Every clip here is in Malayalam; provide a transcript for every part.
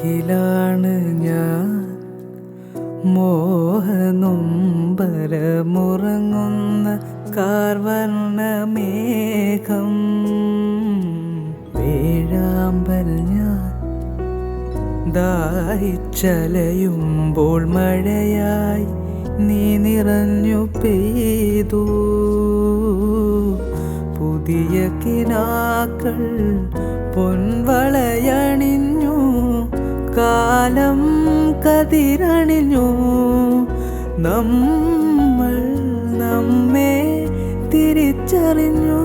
വാക്കിലാണ് ഞാൻ മോഹനൊമ്പരമുറങ്ങുന്ന കാർവർണ്ണമേഘം വേഴാമ്പൽ ഞാൻ ദാഹിച്ചലയുമ്പോൾ മഴയായി നീ നിറഞ്ഞു പെയ്തു. പുതിയ കിനാക്കൾ പൊൻവളയണിഞ്ഞു, കാലം കതിരണിഞ്ഞു, നമ്മൾ നമ്മെ തിരിച്ചറിഞ്ഞു.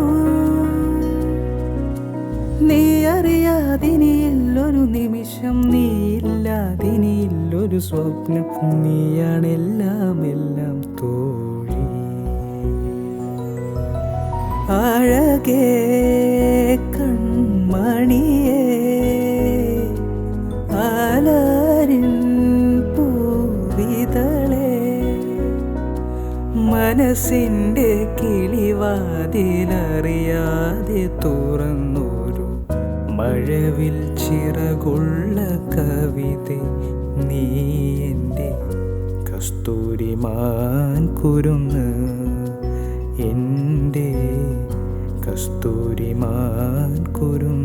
നീ അറിയാതിനിയില്ലൊരു നിമിഷം, നീയില്ലാതിനിയില്ലൊരു സ്വപ്നം, നീയാണെല്ലാം എല്ലാം തോഴി. അഴകേ കൺമണിയേ അലരിൻ പൂവിതളേ, മനസ്സിൻ്റെ കിളിവാതിലറിയാതെ തുറന്നൊരു മഴവിൽ ചിറകുള്ള കവിതേ, നീ എൻ്റെ കസ്തൂരിമാൻ കുരുന്ന്, എൻ്റെ കസ്തൂരിമാൻ കുരുന്ന്.